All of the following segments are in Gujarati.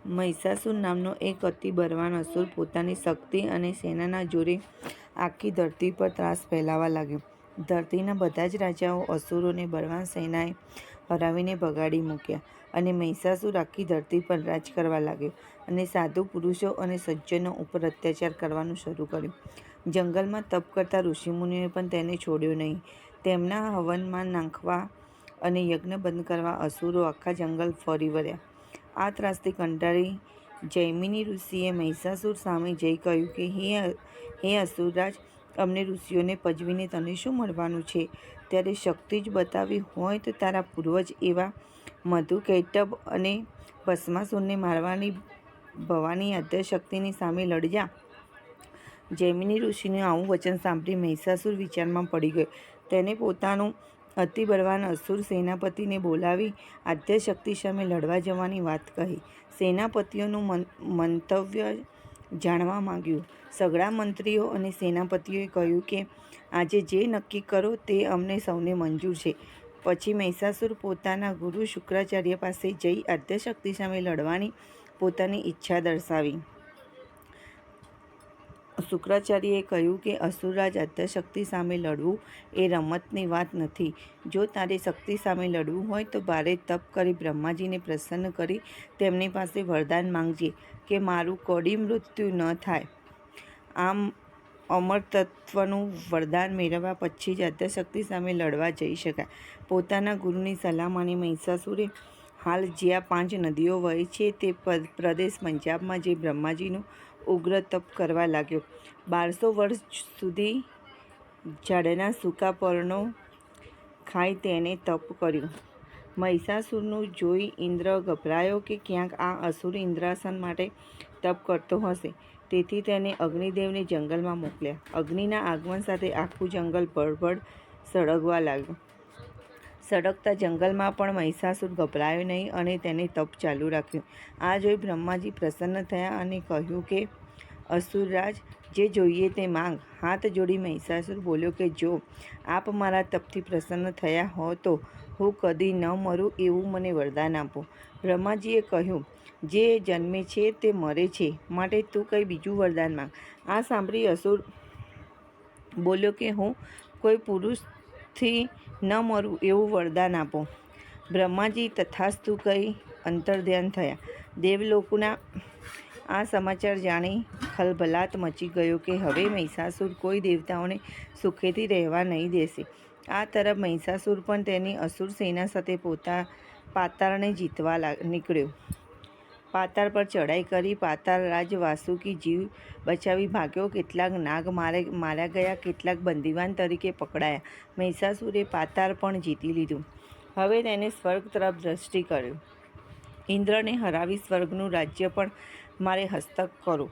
મહિષાસુર નામનો એક અતિ બળવાન અસુર પોતાની શક્તિ અને સેનાના જોરે આખી ધરતી પર ત્રાસ ફેલાવવા લાગ્યો. ધરતીના બધા જ રાજાઓ અસુરોને બળવાન સેનાએ હરાવીને ભગાડી મૂક્યા અને મહિષાસુર આખી ધરતી પર રાજ કરવા લાગ્યો અને સાધુ પુરુષો અને સજ્જનો ઉપર અત્યાચાર કરવાનું શરૂ કર્યું. જંગલમાં તપ કરતા ઋષિમુનિઓએ પણ તેને છોડ્યો નહીં. તેમના હવનમાં નાખવા અને યજ્ઞ બંધ કરવા અસુરો આખા જંગલ ફરી વળ્યા. આ ત્રાસથી કંટાળી જૈમિની ઋષિએ મહિષાસુર સામે જઈ કહ્યું કે હે અસુરરાજ, અમને ઋષિઓને પજવીને તને શું મળવાનું છે? ત્યારે શક્તિ જ બતાવી હોય તો તારા પૂર્વજ એવા મધુકૈટભ અને ભસ્માસુરને મારવાની ભવાની આદ્યશક્તિની સામે લડજા. જૈમિની ઋષિનું આવું વચન સાંભળી મહિષાસુર વિચારમાં પડી ગયો. તેને પોતાનું અતિ બળવાન અસુર સેનાપતિને બોલાવી આદ્યશક્તિ સામે લડવા જવાની વાત કહી. સેનાપતિઓનું મંતવ્ય જાણવા માંગ્યું. સઘળા મંત્રીઓ અને સેનાપતિઓએ કહ્યું કે આજે જે નક્કી કરો તે અમને સૌને મંજૂર છે. પછી મહિષાસુર પોતાના ગુરુ શુક્રાચાર્ય પાસે જઈ આદ્યશક્તિ સામે લડવાની પોતાની ઈચ્છા દર્શાવી. શુક્રાચાર્યએ કહ્યું કે અસુરરાજ, આદ્યશક્તિ સામે લડવું એ રમતની વાત નથી. જો તારે શક્તિ સામે લડવું હોય તો ભારે તપ કરી બ્રહ્માજીને પ્રસન્ન કરી તેમની પાસે વરદાન માંગજે કે મારું કડી મૃત્યુ ન થાય. આમ અમરતત્વનું વરદાન મેળવ્યા પછી જ આદ્યશક્તિ સામે લડવા જઈ શકાય. પોતાના ગુરુની સલાહ માની મહિષાસુરે હાલ જ્યાં 5 નદીઓ વહે છે તે પ્રદેશ પંજાબમાં જઈ બ્રહ્માજીનું ઉગ્ર તપ કરવા લાગ્યો. 1200 વર્ષ સુધી ઝાડના સૂકા પર્ણો ખાઈ તેને તપ કર્યું. મહિષાસુરનું જોઈ ઇન્દ્ર ગભરાયો કે ક્યાંક આ અસુર ઇન્દ્રાસન માટે તપ કરતો હશે. તેથી તેને અગ્નિદેવને જંગલમાં મોકલ્યા. અગ્નિના આગમન સાથે આખું જંગલ ભડભડ સળગવા લાગ્યું. સળગતા જંગલમાં પણ મહિષાસુર ગભરાયો નહીં અને તેને તપ ચાલુ રાખ્યું. આ જોઈ બ્રહ્માજી પ્રસન્ન થયા અને કહ્યું કે અસુરરાજ, જે જોઈએ તે માંગ. હાથ જોડી મહિષાસુર બોલ્યો કે જો આપ મારા તપથી પ્રસન્ન થયા હો તો હું કદી ન મરું એવું મને વરદાન આપો. બ્રહ્માજીએ કહ્યું, જે જન્મે છે તે મરે છે, માટે તું કંઈ બીજું વરદાન માંગ. આ સાંભળી અસુર બોલ્યો કે હું કોઈ પુરુષથી ન મરું એવું વરદાન આપો. બ્રહ્માજી તથાસ્તુ કહી અંતર્ધ્યાન થયા. દેવલોકના આ સમાચાર જાણી ખલબલાટ મચી ગયો કે હવે મહિષાસુર કોઈ દેવતાઓને સુખેથી રહેવા નહીં દેશે. આ તરફ મહિષાસુર પણ તેની અસુર સેના સાથે પાતાળને જીતવા નીકળ્યો. પાતાળ પર ચડાઈ કરી પાતાળ રાજ વાસુકી જીવ બચાવી ભાગ્યો. કેટલાક નાગ માર્યા ગયા, કેટલાક બંદીવાન તરીકે પકડાયા. મહિષાસુરે પાતાળ પણ જીતી લીધું. હવે તેને સ્વર્ગ તરફ દ્રષ્ટિ કર્યું. ઇન્દ્રને હરાવી સ્વર્ગનું રાજ્ય પણ મારે હસ્તક કરું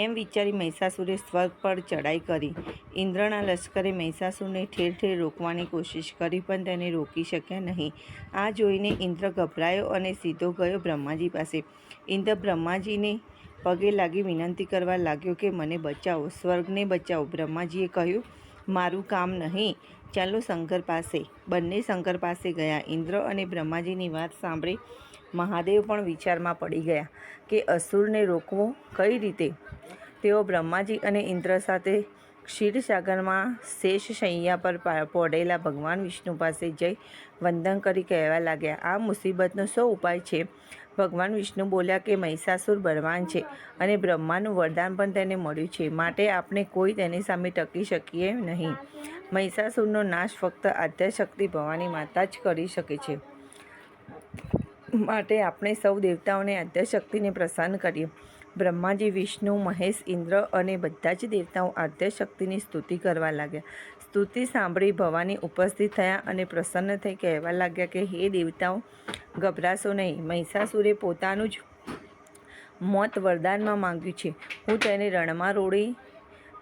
એમ વિચારી મહિષાસુરે સ્વર્ગ પર ચડાઈ કરી. ઇન્દ્રના લશ્કરે મહિષાસુરને ઠેર ઠેર રોકવાની કોશિશ કરી પણ તેને રોકી શક્યા નહીં. આ જોઈને ઇન્દ્ર ગભરાયો અને સીધો ગયો બ્રહ્માજી પાસે. ઇન્દ્ર બ્રહ્માજીને પગે લાગી વિનંતી કરવા લાગ્યો કે મને બચાવો, સ્વર્ગને બચાવો. બ્રહ્માજીએ કહ્યું, મારું કામ નહીં, ચાલો શંકર પાસે. બંને શંકર પાસે ગયા. ઇન્દ્ર અને બ્રહ્માજીની વાત સાંભળી મહાદેવ પણ વિચારમાં પડી ગયા કે અસુરને રોકવો કઈ રીતે. તેઓ બ્રહ્માજી અને ઇન્દ્ર સાથે ક્ષીરસાગરમાં શેષશૈયા પર પડેલા ભગવાન વિષ્ણુ પાસે જઈ વંદન કરી કહેવા લાગ્યા, આ મુસીબતનો શો ઉપાય છે? ભગવાન વિષ્ણુ બોલ્યા કે મહિષાસુર બળવાન છે અને બ્રહ્માનું વરદાન પણ તેને મળ્યું છે, માટે આપણે કોઈ તેની સામે ટકી શકીએ નહીં. મહિષાસુરનો નાશ ફક્ત આદ્યશક્તિ ભવાની માતા જ કરી શકે છે. માટે આપણે સૌ દેવતાઓને આદ્યશક્તિને પ્રસન્ન કરીએ. બ્રહ્માજી, વિષ્ણુ, મહેશ, ઇન્દ્ર અને બધા જ દેવતાઓ આદ્યશક્તિની સ્તુતિ કરવા લાગ્યા. સ્તુતિ સાંભળી ભવાની ઉપસ્થિત થયા અને પ્રસન્ન થઈ કહેવા લાગ્યા કે હે દેવતાઓ, ગભરાશો નહીં. મહિષાસુરે પોતાનું જ મોત વરદાનમાં માંગ્યું છે. હું તેને રણમાં રોડી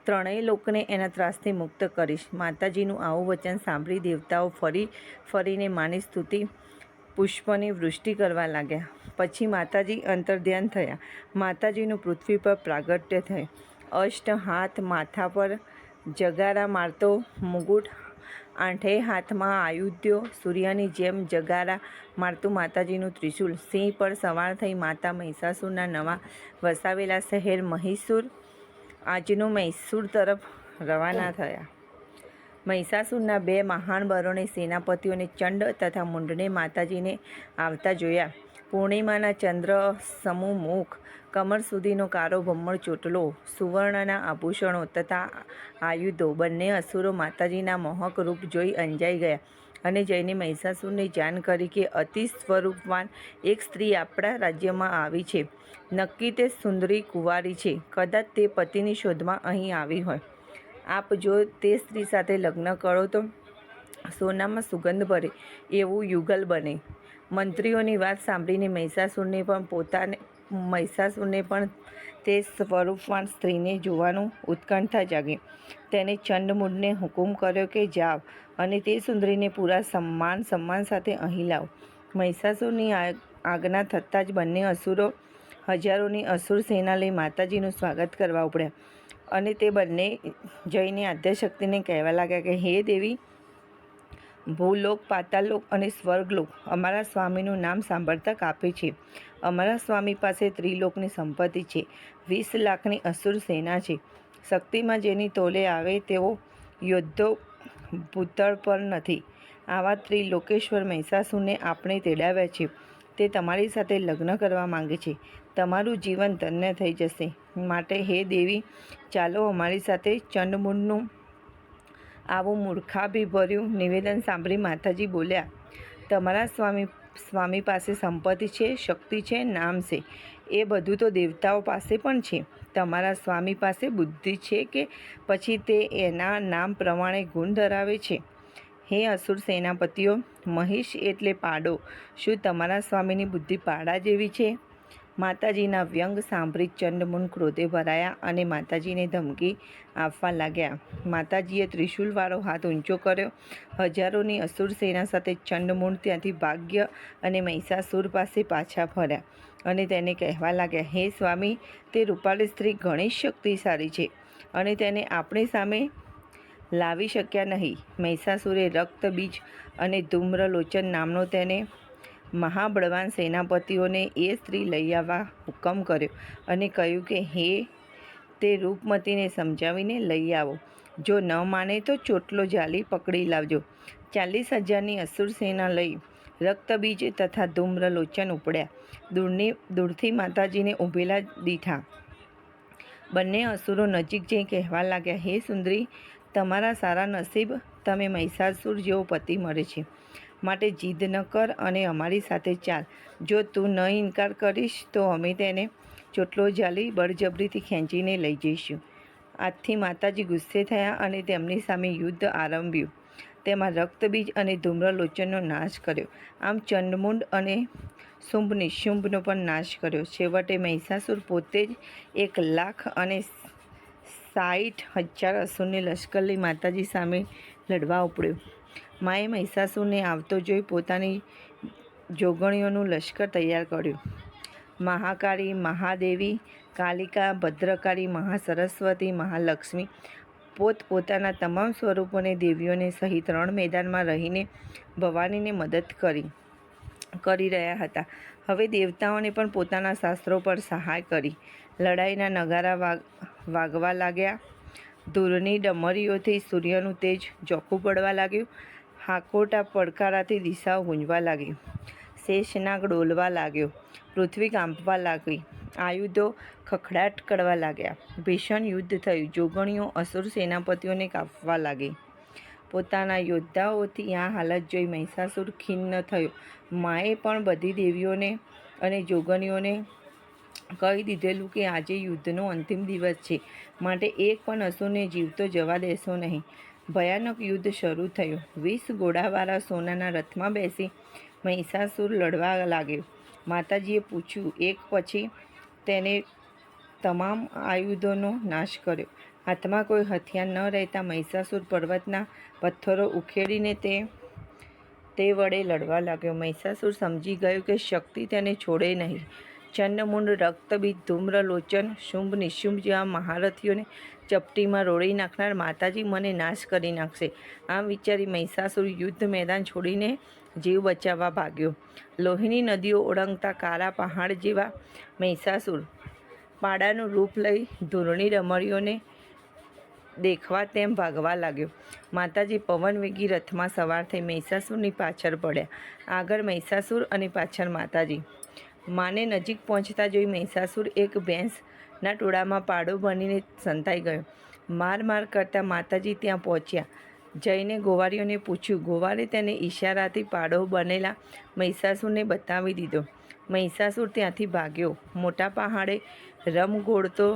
ત્રણેય લોકને એના ત્રાસથી મુક્ત કરીશ. માતાજીનું આવું વચન સાંભળી દેવતાઓ ફરીને માની સ્તુતિ પુષ્પની વૃષ્ટિ કરવા લાગ્યા. પછી માતાજી અંતર્ધ્યાન થયા. માતાજીનું પૃથ્વી પર પ્રાગટ્ય થયું. અષ્ટ હાથ, માથા પર જગારા મારતો મુગુટ, આઠેય હાથમાં આયુધ્યો, સૂર્યની જેમ જગારા મારતું માતાજીનું ત્રિશૂળ, સિંહ પર સવાર થઈ માતા મહિષાસુરના નવા વસાવેલા શહેર મહીસુર, આજનું મૈસૂર તરફ રવાના થયા. મહિષાસુરના 2 મહાન બળોને સેનાપતિઓને ચંડ તથા મુંડને માતાજીને આવતા જોયા. પૂર્ણિમાના ચંદ્ર સમૂહ મુખ, કમર સુધીનો કાળો ભમ્મર ચોટલો, સુવર્ણના આભૂષણો તથા આયુધો, બંને અસુરો માતાજીના મોહક રૂપ જોઈ અંજાઈ ગયા અને જઈને મહિષાસુરને જાણ કરી કે અતિ સ્વરૂપવાન એક સ્ત્રી આપણા રાજ્યમાં આવી છે. નક્કી તે સુંદરી કુંવારી છે. કદાચ તે પતિની શોધમાં અહીં આવી હોય. આપ જો તે સ્ત્રી સાથે લગ્ન કરો તો સોનામાં સુગંધ ભરે એવું યુગલ બને. મંત્રીઓની વાત સાંભળીને મહિષાસુરને પણ તે સ્વરૂપવાન સ્ત્રીને જોવાનું ઉત્કંઠા જાગી. તેણે ચંડમુંડને હુકુમ કર્યો કે જાઓ અને તે સુંદરીને પૂરા સન્માન સાથે અહીં લાવો. મહિષાસુરની આજ્ઞા થતાં જ બંને અસુરો હજારોની અસુર સેના લઈ માતાજીનું સ્વાગત કરવા ઉપડ્યા અને તે બંને જઈને આદ્યશક્તિને કહેવા લાગ્યા કે હે દેવી, ભૂલોક, પાતાળલોક અને સ્વર્ગલોક અમારા સ્વામીનું નામ સાંભળતા કાપે છે. અમારા સ્વામી પાસે ત્રિલોકની સંપત્તિ છે, 20 લાખની અસુર સેના છે. શક્તિમાં જેની તોલે આવે તેવો યોદ્ધો ભૂતળ પર નથી. આવા ત્રિલોકેશ્વર મહિષાસુરને આપણે તેડાવ્યા છે. તે તમારી સાથે લગ્ન કરવા માંગે છે. તમારું જીવન ધન્ય થઈ જશે. માટે હે દેવી, ચાલો અમારી સાથે. ચંડમુંડનું આવું મૂર્ખાભિભર્યું નિવેદન સાંભળી માતાજી બોલ્યા, તમારા સ્વામી પાસે સંપત્તિ છે, શક્તિ છે, નામ છે. એ બધું તો દેવતાઓ પાસે પણ છે. તમારા સ્વામી પાસે બુદ્ધિ છે કે પછી તે એના નામ પ્રમાણે ગુણ ધરાવે છે? હે અસુર સેનાપતિઓ, મહિષ એટલે પાડો. શું તમારા સ્વામીની બુદ્ધિ પાડા જેવી છે? માતાજીના વ્યંગ સાંભળી ચંડમુંડ ક્રોધે ભરાયા અને માતાજીને ધમકી આપવા લાગ્યા. માતાજીએ ત્રિશૂલવાળો હાથ ઊંચો કર્યો. હજારોની અસુર સેના સાથે ચંડમુંડ ત્યાંથી ભાગ્ય અને મહિષાસુર પાસે પાછા ફર્યા અને તેને કહેવા લાગ્યા, હે સ્વામી, તે રૂપાળી સ્ત્રી ઘણી શક્તિશાળી છે અને તેને આપણી સામે લાવી શક્યા નહીં. મહિષાસુરે રક્તબીજ અને ધૂમ્રલોચન નામનો તેને મહાબળવાન સેનાપતિઓને એ સ્ત્રી લઈ આવવા હુકમ કર્યો અને કહ્યું કે હે તે રૂપમતીને સમજાવીને લઈ આવો. જો ન માને તો ચોટલો ઝાલી પકડી લાવજો. 40,000ની અસુર સેના લઈ રક્તબીજ તથા ધૂમ્રલોચન ઉપડ્યા. દૂરથી માતાજીને ઊભેલા દીઠા. બંને અસુરો નજીક જઈ કહેવા લાગ્યા, હે સુંદરી, તમારા સારા નસીબ, તમે મહિષાસુર જેવો પતિ મળે છે. માટે જીદ ન કર અને અમારી સાથે ચાલ. જો તું ન ઇનકાર કરીશ તો અમે તેને ચોટલો ઝાલી બળજબરીથી ખેંચીને લઈ જઈશું. આજથી માતાજી ગુસ્સે થયા અને તેમની સામે યુદ્ધ આરંભ્યું. તેમાં રક્તબીજ અને ધૂમ્રલોચનનો નાશ કર્યો. આમ ચંડમુંડ અને શુંભ નિશુંભનો પણ નાશ કર્યો. છેવટે મહિષાસુર પોતે જ 1,60,000 અસુરને લશ્કર લઈ માતાજી સામે લડવા ઉપડ્યો. માએ મહિષાસુરને આવતો જોઈ પોતાની જોગણીઓનું લશ્કર તૈયાર કર્યું. મહાકાળી, મહાદેવી, કાલિકા, ભદ્રકાળી, મહાસરસ્વતી, મહાલક્ષ્મી પોતપોતાના તમામ સ્વરૂપોને દેવીઓને સહિત રણ મેદાનમાં રહીને ભવાનીને મદદ કરી રહ્યા હતા. હવે દેવતાઓને પણ પોતાના શાસ્ત્રો પર સહાય કરી. લડાઈના નગારા વાગવા લાગ્યા. ધૂળની ડમરીઓથી સૂર્યનું તેજ ઝોખું પડવા લાગ્યું. હાકોટા પડકારાથી દિશાઓ ગુંજવા લાગી. શેષનાગ ડોલવા લાગ્યો. પૃથ્વી કાંપવા લાગી. આયુધો ખખડાટ કરવા લાગ્યા. ભીષણ યુદ્ધ થયું. જોગણીઓ અસુર સેનાપતિઓને કાપવા લાગી. પોતાના યોદ્ધાઓથી આ હાલત જોઈ મહિષાસુર ખિન્ન થયો. માએ પણ બધી દેવીઓને અને જોગણીઓને કહી દીધેલું કે આજે યુદ્ધનો અંતિમ દિવસ છે, માટે એક પણ અસુરને જીવતો જવા દેશો નહીં. ભયાનક યુદ્ધ શરૂ થયું. 20 ઘોડાવાળા સોનાના રથમાં બેસી મહિષાસુર લડવા લાગ્યો. માતાજીએ પૂછ્યું એક પછી તેને તમામ આયુધોનો નાશ કર્યો. હાથમાં કોઈ હથિયાર ન રહેતા મહિષાસુર પર્વતના પથ્થરો ઉખેડીને તે વડે લડવા લાગ્યો. મહિષાસુર સમજી ગયો કે શક્તિ તેને છોડે નહીં. ચંડમુંડ, રક્તબીજ, ધૂમ્રલોચન, શુંભ નિશુંભ જેવા મહારથીઓને ચપટીમાં રોળી નાખનાર માતાજી મને નાશ કરી નાખશે. આમ વિચારી મહિષાસુર યુદ્ધ મેદાન છોડીને જીવ બચાવવા ભાગ્યો. લોહીની નદીઓ ઓળંગતા કાળા પહાડ જેવા મહિષાસુર પાડાનું રૂપ લઈ ધૂળની રમણીઓને દેખવા તેમ ભાગવા લાગ્યો. માતાજી પવનવેગી રથમાં સવાર થઈ મહિષાસુરની પાછળ પડ્યા. આગળ મહિષાસુર અને પાછળ માતાજી. માને નજીક પહોંચતા જોઈ મહિષાસુર એક ભેંસના ટોળામાં પાડો બનીને સંતાઈ ગયો. માર કરતા માતાજી ત્યાં પહોંચ્યા. જઈને ગોવાળીઓને પૂછ્યું. ગોવાળે તેને ઈશારાથી પાડો બનેલા મહિષાસુરને બતાવી દીધો. મહિષાસુર ત્યાંથી ભાગ્યો. મોટા પહાડે રમઘોળતો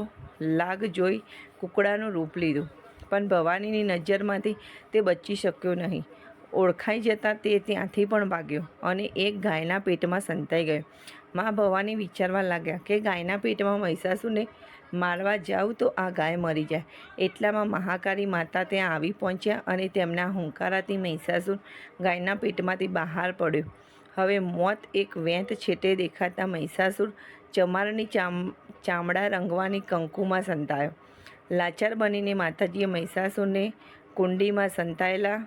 લાગ જોઈ કુકડાનું રૂપ લીધું, પણ ભવાનીની નજરમાંથી તે બચી શક્યો નહીં. ઓળખાઈ જતાં તે ત્યાંથી પણ ભાગ્યો અને એક ગાયના પેટમાં સંતાઈ ગયો. મા ભવાની વિચારવા લાગ્યા કે ગાયના પેટમાં મહિષાસુરને મારવા જાઉં તો આ ગાય મરી જાય. એટલામાં મહાકાળી માતા ત્યાં આવી પહોંચ્યા અને તેમના હુંકારાથી મહિષાસુર ગાયના પેટમાંથી બહાર પડ્યો. હવે મોત એક વેંત છેટે દેખાતા મહિષાસુર ચમારની ચામડા રંગવાની કંકુમાં સંતાયો. લાચાર બનીને માતાજીએ મહિષાસુરને કુંડીમાં સંતાયેલા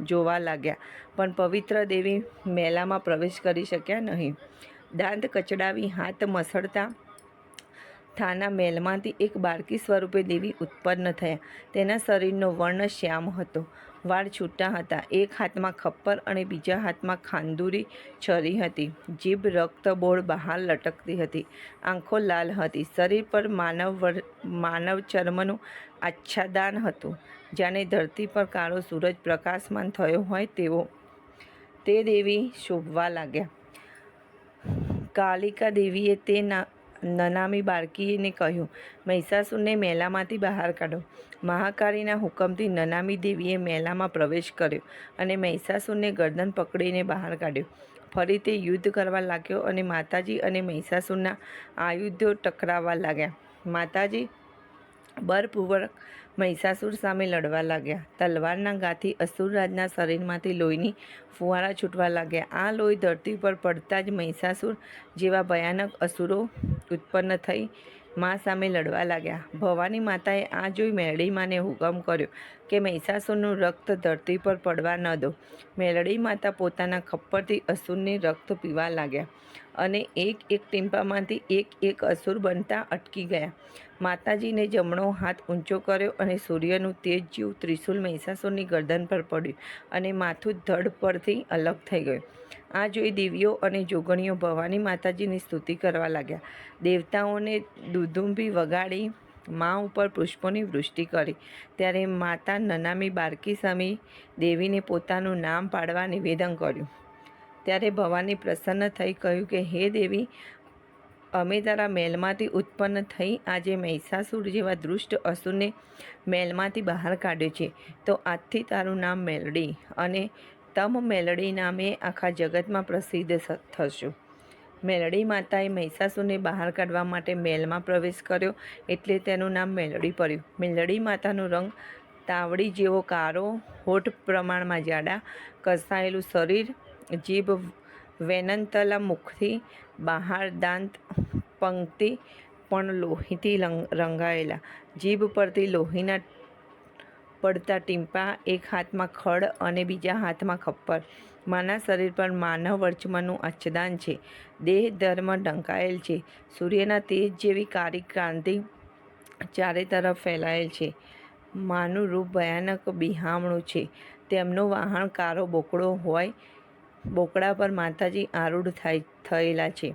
જોવા લાગ્યા, પણ પવિત્ર દેવી મેલામાં પ્રવેશ કરી શક્યા નહીં. દાંત કચડાવી હાથ મસળતા થાના મેલમાંથી એક બાળકી સ્વરૂપે દેવી ઉત્પન્ન થયા. તેના શરીરનો વર્ણ શ્યામ હતો, વાળ છૂટા હતા, એક હાથમાં ખપ્પર અને બીજા હાથમાં ખાંદુરી છરી હતી. જીભ રક્તબોળ બહાર લટકતી હતી, આંખો લાલ હતી. શરીર પર માનવ ચર્મનું આચ્છાદન હતું, જાણે ધરતી પર કાળો સૂરજ પ્રકાશમાન થયો હોય તેવો. તે દેવી શોભવા લાગ્યા. કાલિકા દેવીએ તે નનામી બાળકીને કહ્યું, મહિષાસુરને મેલામાંથી બહાર કાઢો. મહાકાળીના હુકમથી નનામી દેવીએ મેલામાં પ્રવેશ કર્યો અને મહિષાસુરને ગરદન પકડીને બહાર કાઢ્યો. ફરી તે યુદ્ધ કરવા લાગ્યો અને માતાજી અને મહિષાસુરના આયુધો ટકરાવવા લાગ્યા. માતાજી બળપૂર્વક મહિષાસુર સામે લડવા લાગ્યા. તલવારના ઘાથી અસુરરાજના શરીરમાંથી લોહીની ફુવારા છૂટવા લાગ્યા. આ લોહી ધરતી પર પડતા જ મહિષાસુર જેવા ભયાનક અસુરો ઉત્પન્ન થઈ મા સામે લડવા લાગ્યા. ભવાની માતાએ આ જોઈ મેલડી માને હુકમ કર્યો કે મહિષાસુરનું રક્ત ધરતી પર પડવા ન દો. મેલડી માતા પોતાના ખપ્પરથી અસુરની રક્ત પીવા લાગ્યા અને એક એક ટીમ્પામાંથી એક અસુર બનતા અટકી ગયા. માતાજીને જમણો હાથ ઊંચો કર્યો અને સૂર્યનું તેજ જેવું ત્રિશૂલ મહિષાસુરની ગરદન પર પડ્યું અને માથું ધડ પરથી અલગ થઈ ગયું. આ જોઈ દેવીઓ અને જોગણીઓ ભવાની માતાજીની સ્તુતિ કરવા લાગ્યા. દેવતાઓને દુદુંભી વગાડી મા ઉપર પુષ્પોની વૃષ્ટિ કરી. ત્યારે માતા નનામી બાળકી સામે દેવીને પોતાનું નામ પાડવા નિવેદન કર્યું. ત્યારે ભવાની પ્રસન્ન થઈ કહ્યું કે હે દેવી, અમે તારા મેલમાંથી ઉત્પન્ન થઈ આજે મહિષાસુર જેવા દુષ્ટ અસુરને મેલમાંથી બહાર કાઢ્યો છે, તો આજથી તારું નામ મેલડી અને તમ મેલડી નામે આખા જગતમાં પ્રસિદ્ધ થશું. મેલડી માતાએ મહિષાસુરને બહાર કાઢવા માટે મેલમાં પ્રવેશ કર્યો એટલે તેનું નામ મેલડી પડ્યું. મેલડી માતાનો રંગ તાવડી જેવો કાળો, હોઠ પ્રમાણમાં જાડા, કસાયેલું શરીર, જીભ વેનંતલા મુખથી બહાર દાંત પંક્તિ પણ લોહીથી રંગાયેલા. જીભ પરથી લોહીના પડતા ટીમ્પા, એક હાથમાં ખડ અને બીજા હાથમાં ખપ્પર. માના શરીર પર માનવ વર્ચમનું આચ્છાદન છે. દેહ ધર્મ ઢંકાયેલ છે. સૂર્યના તેજ જેવી કાળી ક્રાંતિ ચારે તરફ ફેલાયેલ છે. માનું રૂપ ભયાનક બિહામણું છે. તેમનો વાહન કાળો બોકડો હોય. બોકડા પર માતાજી આરૂઢ થયેલા છે.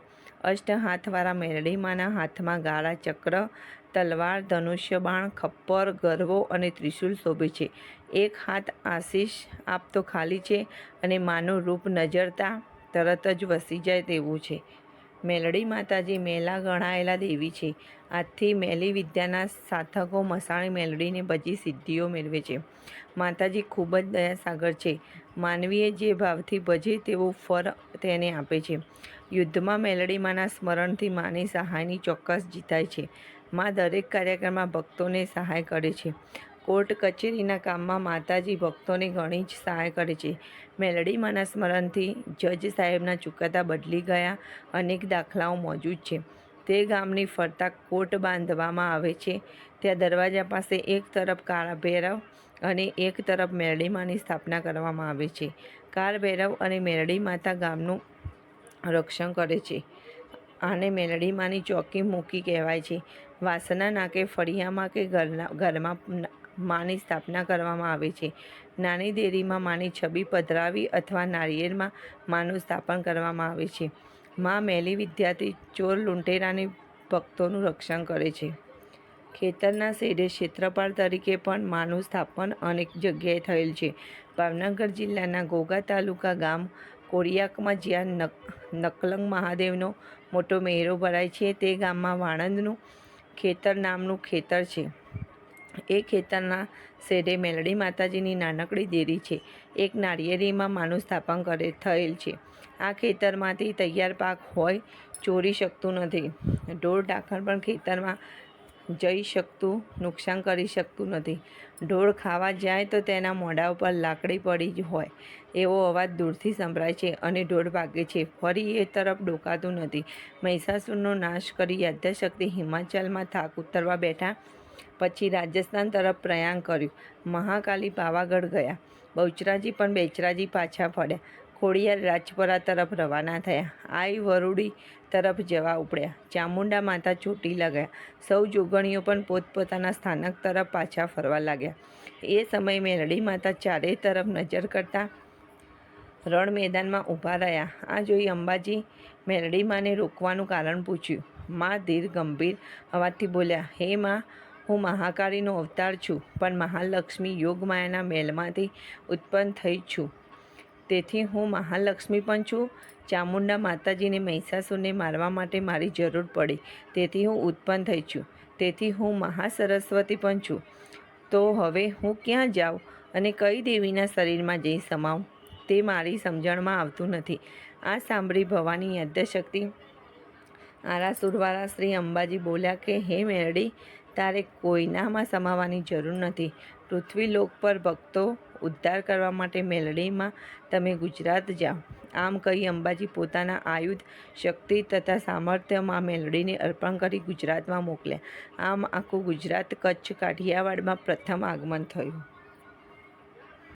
અષ્ટ હાથવાળા મેલડી માના હાથમાં ગાળા ચક્ર, તલવાર, ધનુષ્ય બાણ, ખપ્પર, ગરવો અને ત્રિશૂલ શોભે છે. એક હાથ આશીષ આપતો ખાલી છે અને માનું રૂપ નજરતા તરત જ વસી જાય તેવું છે. મેલડી માતાજી મેલા ગણાયેલા દેવી છે. આજથી મેલી વિદ્યાના સાધકો મસાણી મેલડીને ભજી સિદ્ધિઓ મેળવે છે. માતાજી ખૂબ જ દયાસાગર છે. માનવીએ જે ભાવથી ભજે તેવું ફળ તેને આપે છે. યુદ્ધમાં મેલડી માના સ્મરણથી માની સહાયની ચોક્કસ જીતાય છે. મા દરેક કાર્યક્રમમાં ભક્તોને સહાય કરે છે. કોર્ટ કચેરીના કામમાં માતાજી ભક્તોને ઘણી જ સહાય કરે છે. મેલડી માના સ્મરણથી જજ સાહેબના ચુકાદા બદલી ગયા અનેક દાખલાઓ મોજૂદ છે. તે ગામની ફરતા કોટ બાંધવામાં આવે છે. ત્યાં દરવાજા પાસે એક તરફ કાળા ભૈરવ અને એક તરફ મેરડી માની સ્થાપના કરવામાં આવે છે. કાળ ભૈરવ અને મેરડી માતા ગામનું રક્ષણ કરે છે. આને મેરડી માની ચોકી મૂકી કહેવાય છે. વાસના નાકે ફળિયામાં કે ઘરમાં માની સ્થાપના કરવામાં આવે છે. નાની દેરીમાં માની છબી પધરાવી અથવા નારિયેળમાં માનું સ્થાપન કરવામાં આવે છે. મા મેલી વિદ્યાથી ચોર લૂંટેરાની ભક્તોનું રક્ષણ કરે છે. ખેતરના શેઢે ક્ષેત્રપાળ તરીકે પણ માનું સ્થાપન અનેક જગ્યાએ થયેલ છે. ભાવનગર જિલ્લાના ઘોઘા તાલુકા ગામ કોડિયાકમાં જ્યાં નકલંગ મહાદેવનો મોટો મેળો ભરાય છે, તે ગામમાં વાણંદનું ખેતર નામનું ખેતર છે. એ ખેતરના શેઢે મેલડી માતાજીની નાનકડી દેરી છે. એક નારિયેળીમાં માનું સ્થાપન થયેલ છે. આ ખેતરમાંથી તૈયાર પાક હોય ચોરી શકતું નથી. ઢોર ઢાંખર પણ ખેતરમાં જઈ શકતું નુકસાન કરી શકતું નથી. ઢોર ખાવા જાય તો તેના મોઢા ઉપર લાકડી પડી જ હોય એવો અવાજ દૂરથી સંભળાય છે અને ઢોર ભાગે છે. ફરી એ તરફ ડોકાતું નથી. મહિષાસુરનો નાશ કરી યાદ્યશક્તિ હિમાચલમાં થાક ઉતરવા બેઠા પછી રાજસ્થાન તરફ પ્રયાણ કર્યું. મહાકાલી પાવાગઢ ગયા. બહુચરાજી પણ બેચરાજી પાછા ફર્યા. ખોડિયાર રાજપરા તરફ રવાના થયા. આઈ વરુડી તરફ જવા ઉપડ્યા. ચામુંડા માતા ચોટીલા ગયા. સૌ જોગણીઓ પણ પોતપોતાના સ્થાનક તરફ પાછા ફરવા લાગ્યા. એ સમયે મેરડી માતા ચારે તરફ નજર કરતા રણ મેદાનમાં ઊભા રહ્યા. આ જોઈ અંબાજી મેરડી માને રોકવાનું કારણ પૂછ્યું. મા ધીર ગંભીર અવાજથી બોલ્યા, હે મા, હું મહાકાળીનો અવતાર છું, પણ મહાલક્ષ્મી યોગમાયાના મહેલમાંથી ઉત્પન્ન થઈ છું. તેથી હું મહાલક્ષ્મી પણ છું. ચામુંડા માતાજીને મહિષાસુરને મારવા માટે મારી જરૂર પડી, તેથી હું ઉત્પન્ન થઈ છું. તેથી હું મહાસરસ્વતી પણ છું. તો હવે હું ક્યાં જાઉં અને કઈ દેવીના શરીરમાં જઈ સમાઉં તે મારી સમજણમાં આવતું નથી. આ સાંભળી ભવાની યાદ્યશક્તિ આરાસુરવાળા શ્રી અંબાજી બોલ્યા કે હે મેરડી, તારે કોઈનામાં સમાવાની જરૂર નથી. પૃથ્વીલોક પર ભક્તો ઉદ્ધાર કરવા માટે મેલડીમાં તમે ગુજરાત જાઓ. આમ કહી અંબાજી પોતાના આયુધ, શક્તિ તથા સામર્થ્યમાં મેલડીને અર્પણ કરી ગુજરાતમાં મોકલ્યા. આમ આખું ગુજરાત કચ્છ કાઠિયાવાડમાં પ્રથમ આગમન થયું.